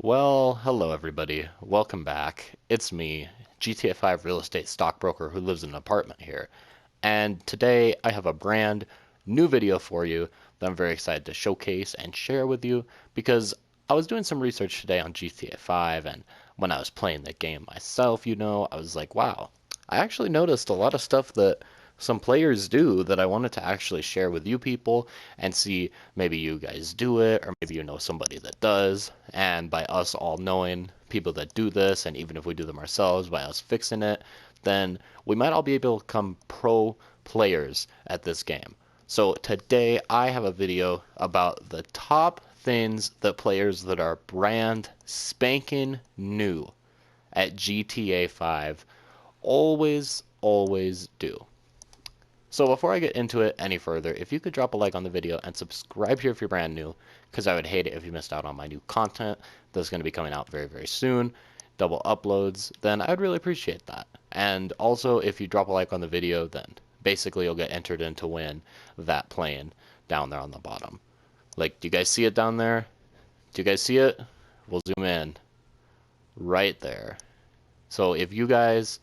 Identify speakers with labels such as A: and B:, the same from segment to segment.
A: Well, hello everybody. Welcome back. It's me, GTA 5 real estate stockbroker who lives in an apartment here. And today I have a brand new video for you that I'm very excited to showcase and share with you because I was doing some research today on GTA 5 and when I was playing the game myself, I was like, wow, I actually noticed a lot of stuff that some players do that I wanted to actually share with you people and see maybe you guys do it or maybe you know somebody that does. And by us all knowing people that do this, and even if we do them ourselves, by us fixing it, then we might all be able to become pro players at this game. So today I have a video about the top things that players that are brand spanking new at GTA 5 always do. So before I get into it any further, if you could drop a like on the video and subscribe here if you're brand new, because I would hate it if you missed out on my new content that's going to be coming out very soon, double uploads, then I'd really appreciate that. And also, if you drop a like on the video, then basically you'll get entered in to win that plane down there on the bottom. Like, do you guys see it down there? Do you guys see it? We'll zoom in. Right there. So if you guys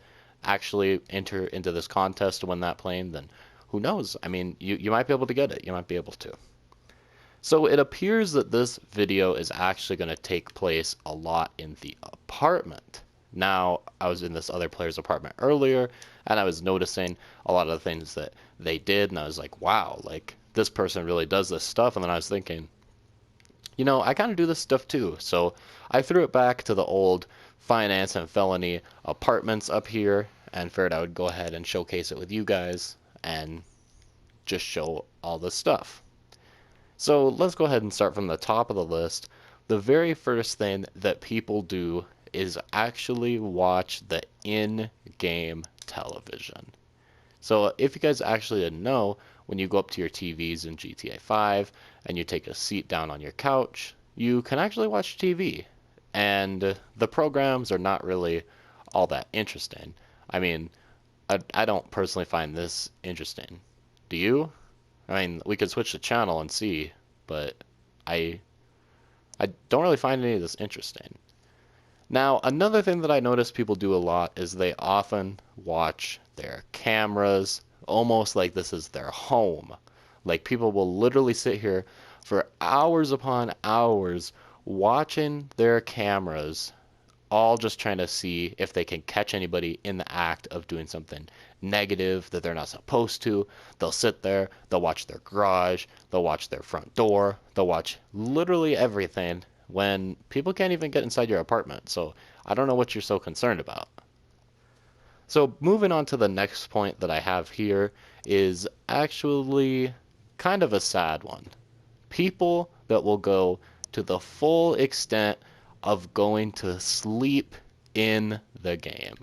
A: actually enter into this contest to win that plane, then who knows? I mean, you might be able to get it. You might be able to. So it appears that this video is actually going to take place a lot in the apartment. Now, I was in this other player's apartment earlier, and I was noticing a lot of the things that they did, and I was like, wow, like, this person really does this stuff. And then I was thinking, I kind of do this stuff too. So I threw it back to the old finance and felony apartments up here and figured I would go ahead and showcase it with you guys and just show all this stuff. So let's go ahead and start from the top of the list. The very first thing that people do is actually watch the in-game television. So if you guys actually didn't know, when you go up to your TVs in GTA 5 and you take a seat down on your couch, you can actually watch TV. And the programs are not really all that interesting. I mean, I don't personally find this interesting. Do you? I mean, we could switch the channel and see, but I I don't really find any of this interesting. Now, another thing that I notice people do a lot is they often watch their cameras almost like this is their home. Like people will literally sit here for hours upon hours watching their cameras, all just trying to see if they can catch anybody in the act of doing something negative that they're not supposed to. They'll sit there, they'll watch their garage, they'll watch their front door, they'll watch literally everything when people can't even get inside your apartment. So I don't know what you're so concerned about. So moving on to the next point that I have here is actually kind of a sad one. People that will go to the full extent of going to sleep in the game.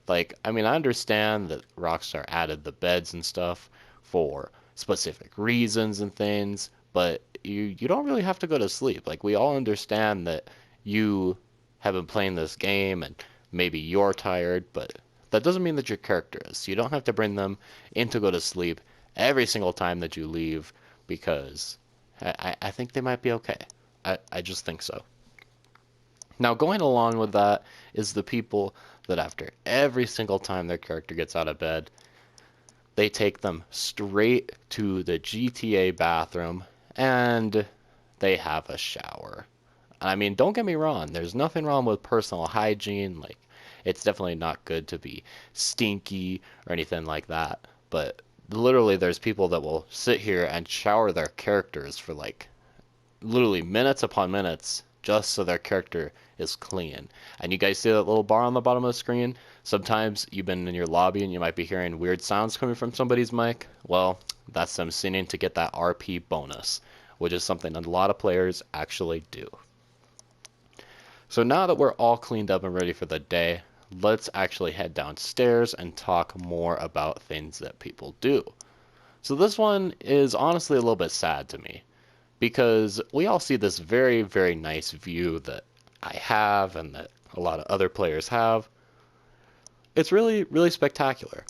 A: Like, I mean, I understand that Rockstar added the beds and stuff for specific reasons and things, but you don't really have to go to sleep. Like, we all understand that you have been playing this game and maybe you're tired, but that doesn't mean that your character is. You don't have to bring them in to go to sleep every single time that you leave because I think they might be okay. I just think so. Now, going along with that is the people that after every single time their character gets out of bed, they take them straight to the GTA bathroom and they have a shower. I mean, don't get me wrong, there's nothing wrong with personal hygiene. Like, it's definitely not good to be stinky or anything like that. But literally, there's people that will sit here and shower their characters for like literally minutes upon minutes just so their character is clean. And you guys see that little bar on the bottom of the screen? Sometimes you've been in your lobby and you might be hearing weird sounds coming from somebody's mic. Well, that's them sinning to get that RP bonus, which is something a lot of players actually do. So now that we're all cleaned up and ready for the day, let's actually head downstairs and talk more about things that people do. So this one is honestly a little bit sad to me because we all see this very nice view that I have and that a lot of other players have. It's really spectacular.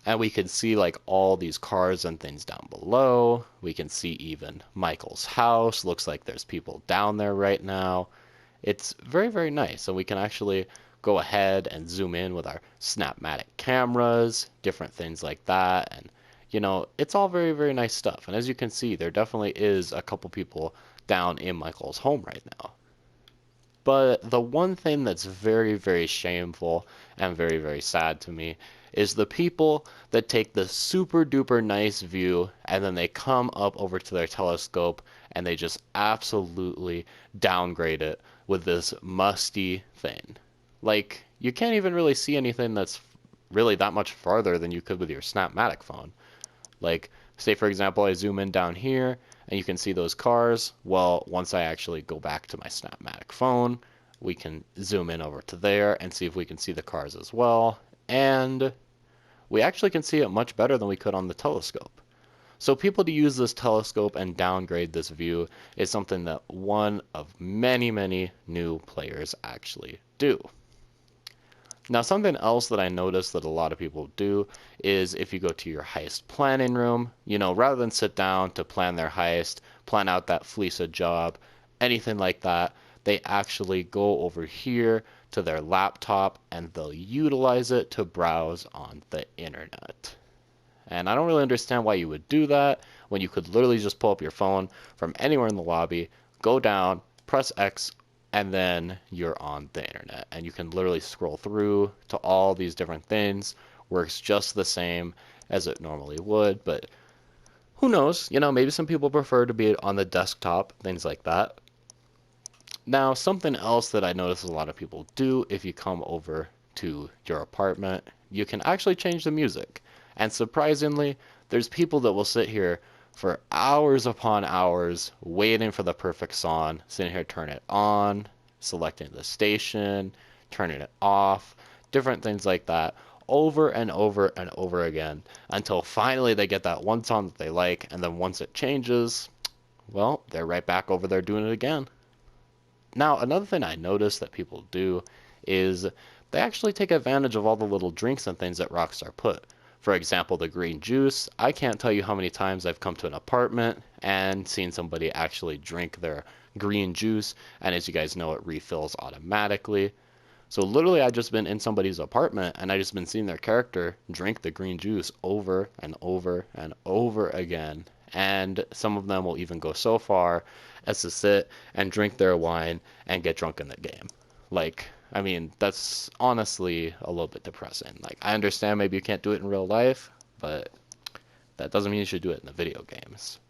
A: And we can see like all these cars and things down below. We can see even Michael's house. Looks like there's people down there right now. It's very, very nice, and we can actually go ahead and zoom in with our Snapmatic cameras, different things like that, and it's all very, very nice stuff. And as you can see, there definitely is a couple people down in Michael's home right now. But the one thing that's very, very shameful and very, very sad to me is the people that take the super duper nice view and then they come up over to their telescope and they just absolutely downgrade it with this musty thing. Like, you can't even really see anything that's really that much farther than you could with your Snapmatic phone. Like, say for example, I zoom in down here and you can see those cars. Well, once I actually go back to my Snapmatic phone, we can zoom in over to there and see if we can see the cars as well. And we actually can see it much better than we could on the telescope. So people to use this telescope and downgrade this view is something that one of many, many new players actually do. Now, something else that I noticed that a lot of people do is if you go to your heist planning room, rather than sit down to plan their heist, plan out that Fleesa job, anything like that, they actually go over here to their laptop and they'll utilize it to browse on the internet. And I don't really understand why you would do that when you could literally just pull up your phone from anywhere in the lobby, go down, press X, and then you're on the internet. And you can literally scroll through to all these different things. Works just the same as it normally would, but who knows? Maybe some people prefer to be on the desktop, things like that. Now, something else that I notice a lot of people do if you come over to your apartment, you can actually change the music. And surprisingly, there's people that will sit here for hours upon hours waiting for the perfect song, sitting here, turn it on, selecting the station, turning it off, different things like that, over and over and over again, until finally they get that one song that they like, and then once it changes, well, they're right back over there doing it again. Now, another thing I noticed that people do is they actually take advantage of all the little drinks and things that Rockstar put. For example, the green juice. I can't tell you how many times I've come to an apartment and seen somebody actually drink their green juice, and as you guys know, it refills automatically. So literally, I've just been in somebody's apartment and I just been seeing their character drink the green juice over and over and over again. And some of them will even go so far as to sit and drink their wine and get drunk in the game. Like, I mean, that's honestly a little bit depressing. Like, I understand maybe you can't do it in real life, but that doesn't mean you should do it in the video games.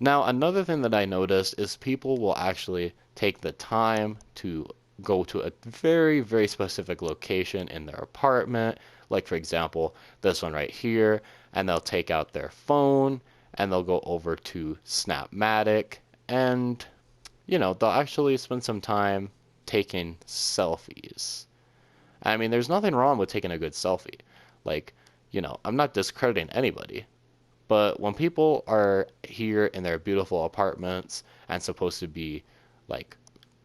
A: Now, another thing that I noticed is people will actually take the time to go to a very, very specific location in their apartment. Like, for example, this one right here, and they'll take out their phone and they'll go over to Snapmatic and, they'll actually spend some time taking selfies. I mean, there's nothing wrong with taking a good selfie. Like, I'm not discrediting anybody. But when people are here in their beautiful apartments and supposed to be, like,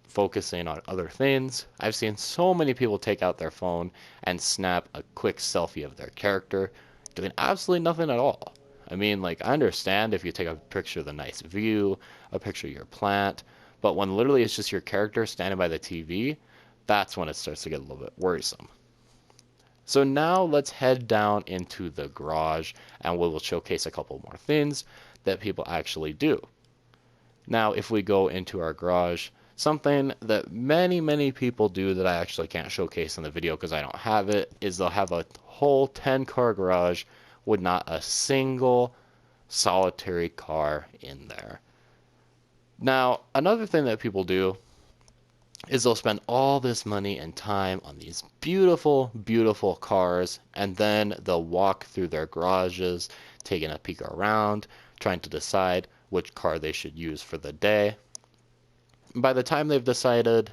A: focusing on other things, I've seen so many people take out their phone and snap a quick selfie of their character, doing absolutely nothing at all. I mean, like, I understand if you take a picture of the nice view, a picture of your plant, but when literally it's just your character standing by the TV, that's when it starts to get a little bit worrisome. So now let's head down into the garage and we will showcase a couple more things that people actually do. Now, if we go into our garage, something that many, many people do that I actually can't showcase in the video because I don't have it, is they'll have a whole 10-car garage with not a single solitary car in there. Now, another thing that people do is they'll spend all this money and time on these beautiful, beautiful cars, and then they'll walk through their garages, taking a peek around, trying to decide which car they should use for the day. By the time they've decided,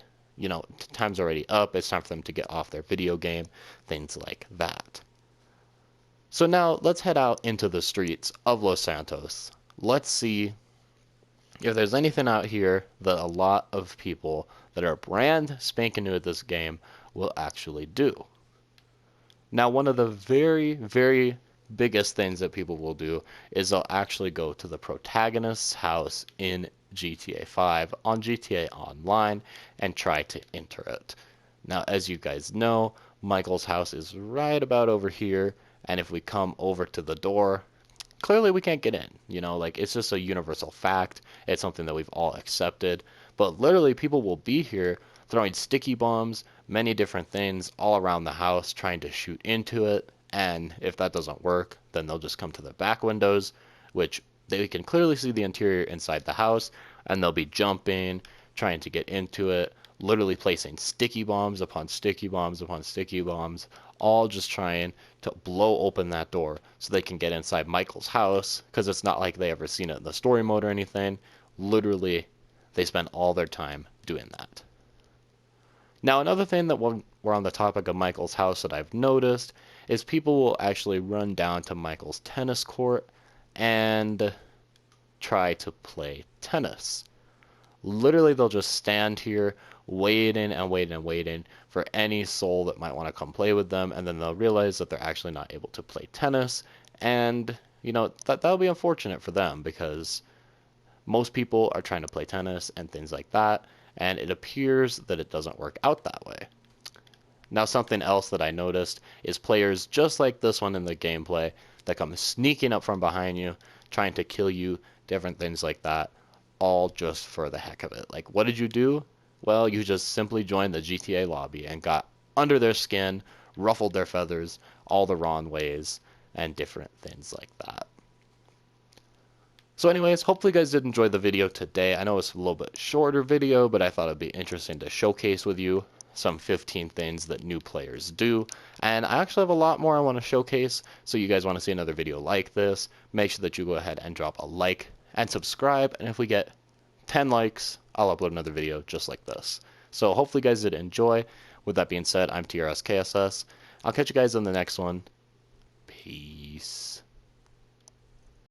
A: time's already up, it's time for them to get off their video game, things like that. So now let's head out into the streets of Los Santos. Let's see if there's anything out here that a lot of people that are brand spanking new at this game will actually do. Now, one of the very, very biggest things that people will do is they'll actually go to the protagonist's house in GTA 5 on GTA Online and try to enter it. Now, as you guys know, Michael's house is right about over here, and if we come over to the door, clearly we can't get in. You know, like it's just a universal fact. It's something that we've all accepted. But literally, people will be here throwing sticky bombs, many different things all around the house, trying to shoot into it. And if that doesn't work, then they'll just come to the back windows, which they can clearly see the interior inside the house, and they'll be jumping, trying to get into it, literally placing sticky bombs upon sticky bombs upon sticky bombs, all just trying to blow open that door so they can get inside Michael's house, because it's not like they ever seen it in the story mode or anything. Literally, they spend all their time doing that. Now, another thing that when we're on the topic of Michael's house that I've noticed is people will actually run down to Michael's tennis court and try to play tennis. Literally, they'll just stand here waiting and waiting and waiting for any soul that might want to come play with them, and then they'll realize that they're actually not able to play tennis, and you know that'll be unfortunate for them because most people are trying to play tennis and things like that, and it appears that it doesn't work out that way. Now, something else that I noticed is players just like this one in the gameplay that come sneaking up from behind you, trying to kill you, different things like that, all just for the heck of it. Like, what did you do? Well, you just simply joined the GTA lobby and got under their skin, ruffled their feathers all the wrong ways, and different things like that. So anyways, hopefully you guys did enjoy the video today. I know it's a little bit shorter video, but I thought it'd be interesting to showcase with you some 15 things that new players do. And I actually have a lot more I want to showcase, so you guys want to see another video like this, make sure that you go ahead and drop a like and subscribe, and if we get 10 likes, I'll upload another video just like this. So hopefully you guys did enjoy. With that being said, I'm Trskss. I'll catch you guys in the next one. Peace.